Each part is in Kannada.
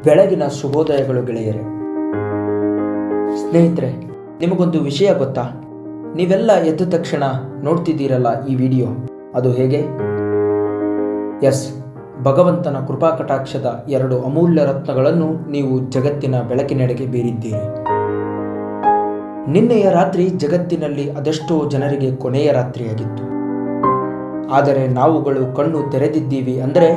ಬೆಳಗಿನ ಶುಭೋದಯಗಳು ಗೆಳೆಯರೆ. ಸ್ನೇಹಿತರೆ, ನಿಮಗೊಂದು ವಿಷಯ ಗೊತ್ತಾ? ನೀವೆಲ್ಲ ಎದ್ದ ತಕ್ಷಣ ನೋಡ್ತಿದ್ದೀರಲ್ಲ ಈ ವಿಡಿಯೋ, ಅದು ಹೇಗೆ? ಎಸ್, ಭಗವಂತನ ಕೃಪಾ ಕಟಾಕ್ಷದ 2 ಅಮೂಲ್ಯ ರತ್ನಗಳನ್ನು ನೀವು ಜಗತ್ತಿನ ಬೆಳಕಿನೆಡೆಗೆ ಬೀರಿದ್ದೀರಿ. ನಿನ್ನೆಯ ರಾತ್ರಿ ಜಗತ್ತಿನಲ್ಲಿ ಅದೆಷ್ಟೋ ಜನರಿಗೆ ಕೊನೆಯ ರಾತ್ರಿಯಾಗಿತ್ತು. ಆದರೆ ನಾವುಗಳು ಕಣ್ಣು ತೆರೆದಿದ್ದೀವಿ ಅಂದರೆ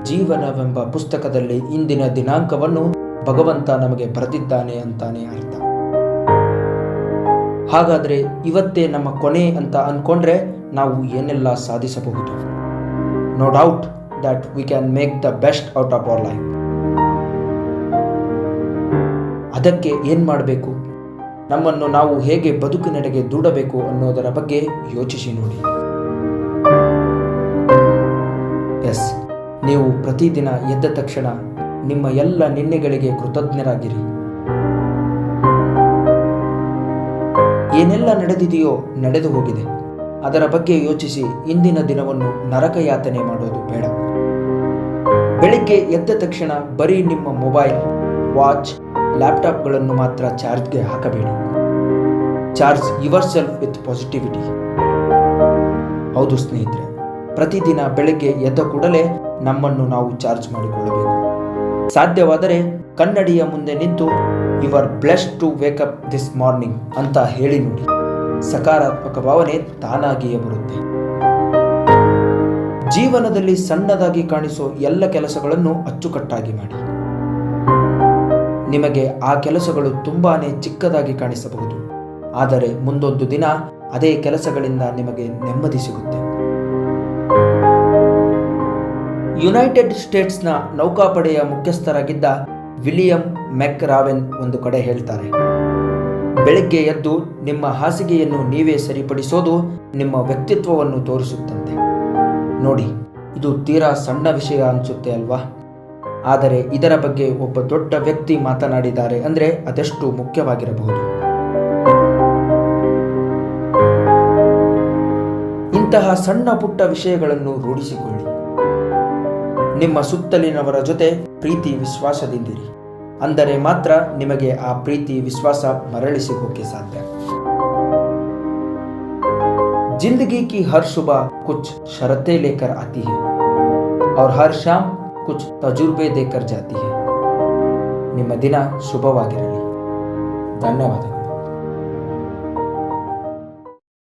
ಜೀವನವೆಂಬ ಪುಸ್ತಕದಲ್ಲಿ ಇಂದಿನ ದಿನಾಂಕವನ್ನು ಭಗವಂತ ನಮಗೆ ಬರೆದಿದ್ದಾನೆ ಅಂತಾನೆ ಅರ್ಥ. ಹಾಗಾದರೆ ಇವತ್ತೇ ನಮ್ಮ ಕೊನೆ ಅಂತ ಅನ್ಕೊಂಡ್ರೆ ನಾವು ಏನೆಲ್ಲ ಸಾಧಿಸಬಹುದು? No doubt that we can make the best out of our life. ಅದಕ್ಕೆ ಏನು ಮಾಡಬೇಕು? ನಮ್ಮನ್ನು ನಾವು ಹೇಗೆ ಬದುಕಿನೆಡೆಗೆ ದೂಡಬೇಕು ಅನ್ನೋದರ ಬಗ್ಗೆ ಯೋಚಿಸಿ ನೋಡಿ. ಎಸ್, ನೀವು ಪ್ರತಿದಿನ ಎದ್ದ ತಕ್ಷಣ ನಿಮ್ಮ ಎಲ್ಲ ನಿನ್ನೆಗಳಿಗೆ ಕೃತಜ್ಞರಾಗಿರಿ. ಏನೆಲ್ಲ ನಡೆದಿದೆಯೋ ನಡೆದು ಹೋಗಿದೆ, ಅದರ ಬಗ್ಗೆ ಯೋಚಿಸಿ ಇಂದಿನ ದಿನವನ್ನು ನರಕ ಯಾತನೆ ಮಾಡೋದು ಬೇಡ. ಬೆಳಿಗ್ಗೆ ಎದ್ದ ತಕ್ಷಣ ಬರೀ ನಿಮ್ಮ ಮೊಬೈಲ್, ವಾಚ್, ಲ್ಯಾಪ್ಟಾಪ್ಗಳನ್ನು ಮಾತ್ರ ಚಾರ್ಜ್ಗೆ ಹಾಕಬೇಡಿ. Charge your self with positivity. ಹೌದು ಸ್ನೇಹಿತರೆ, ಪ್ರತಿದಿನ ಬೆಳಗ್ಗೆ ಎದ್ದ ಕೂಡಲೇ ನಮ್ಮನ್ನು ನಾವು ಚಾರ್ಜ್ ಮಾಡಿಕೊಳ್ಳಬೇಕು. ಸಾಧ್ಯವಾದರೆ ಕನ್ನಡಿಯ ಮುಂದೆ ನಿಂತು you are blessed to wake up this morning ಅಂತ ಹೇಳಿ ನೋಡಿ. ಸಕಾರಾತ್ಮಕ ಭಾವನೆ ತಾನಾಗಿಯೇ ಬರುತ್ತೆ. ಜೀವನದಲ್ಲಿ ಸಣ್ಣದಾಗಿ ಕಾಣಿಸೋ ಎಲ್ಲ ಕೆಲಸಗಳನ್ನು ಅಚ್ಚುಕಟ್ಟಾಗಿ ಮಾಡಿ. ನಿಮಗೆ ಆ ಕೆಲಸಗಳು ತುಂಬಾನೇ ಚಿಕ್ಕದಾಗಿ ಕಾಣಿಸಬಹುದು, ಆದರೆ ಮುಂದೊಂದು ದಿನ ಅದೇ ಕೆಲಸಗಳಿಂದ ನಿಮಗೆ ನೆಮ್ಮದಿ ಸಿಗುತ್ತೆ. ಯುನೈಟೆಡ್ ಸ್ಟೇಟ್ಸ್ನ ನೌಕಾಪಡೆಯ ಮುಖ್ಯಸ್ಥರಾಗಿದ್ದ ವಿಲಿಯಂ ಮೆಕ್ರಾವೆನ್ ಒಂದು ಕಡೆ ಹೇಳ್ತಾರೆ, ಬೆಳಗ್ಗೆ ಎದ್ದು ನಿಮ್ಮ ಹಾಸಿಗೆಯನ್ನು ನೀವೇ ಸರಿಪಡಿಸೋದು ನಿಮ್ಮ ವ್ಯಕ್ತಿತ್ವವನ್ನು ತೋರಿಸುತ್ತಂತೆ. ನೋಡಿ, ಇದು ತೀರಾ ಸಣ್ಣ ವಿಷಯ ಅನಿಸುತ್ತೆ ಅಲ್ವಾ? ಆದರೆ ಇದರ ಬಗ್ಗೆ ಒಬ್ಬ ದೊಡ್ಡ ವ್ಯಕ್ತಿ ಮಾತನಾಡಿದ್ದಾರೆ ಅಂದರೆ ಅದೆಷ್ಟು ಮುಖ್ಯವಾಗಿರಬಹುದು. ಇಂತಹ ಸಣ್ಣ ಪುಟ್ಟ ವಿಷಯಗಳನ್ನು ರೂಢಿಸಿಕೊಳ್ಳಿ. ನಿಮ್ಮ ಸುತ್ತಲಿನವರ ಜೊತೆ ಪ್ರೀತಿ ವಿಶ್ವಾಸದಿಂದಿರಿ. ಅಂದರೆ ಮಾತ್ರ ನಿಮಗೆ ಆ ಪ್ರೀತಿ ವಿಶ್ವಾಸ ಮರಳಿ ಸಿಗೋಕೆ ಸಾಧ್ಯ. जिंदगी की हर सुबह कुछ शर्तें लेकर आती है और हर शाम कुछ तजुर्बे देकर जाती है. ನಿಮ್ಮ ದಿನ ಶುಭವಾಗಿರಲಿ. ಧನ್ಯವಾದಗಳು.